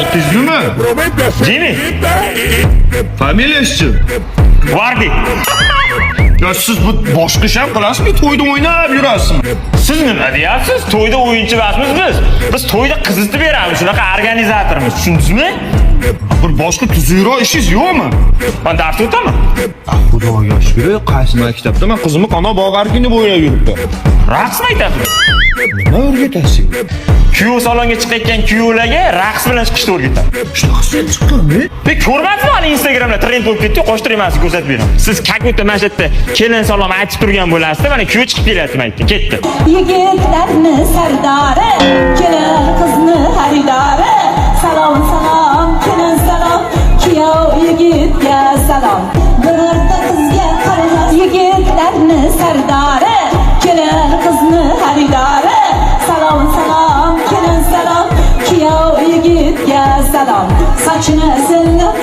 Otizmmi? Jimmy. Familiyasi-chi? Vardi. Ya siz bu boshqa ish ham qilasizmi? To'yda o'ynab yurasizmi? Siz nima deyapsiz? To'yda o'yinchi emasmiz biz. Biz to'yda qizitib beramiz. Shunaqa organizatorimiz. Tushundingizmi? Bir boshqa tuzukroq ishingiz yo'qmi? Men dars o'taman. Xudoga shukr, qaysi maktabda men qizimni qanot bog'arkini bo'ylab yuribdi. Raqs maktabi. Nima o'rgatasiz? Kuyov salonga chiqayotgan kuyovlarga raqs bilan chiqishni o'rgatadi. Shunaqasi chiqqanmi? Bek ko'rmadingizmi hali Instagramda trend bo'lib ketdi, qo'shtirmasini ko'rsatib beraman. Siz kakutda mana shu yerda kelin salom aytib turgan bo'lasiz, mana kuyov chiqib kelyapti men aytdi, ketdi. Yigitlarni sardori, kelin qizni xaridori. Salom salom, kelin salom, kuyov yigitga salom. Birorta qizga qaramas yigitlarni sardori, kelin qizni xaridori. Salom salom, kelin salom, kuyov yigitga salom. Sochini silib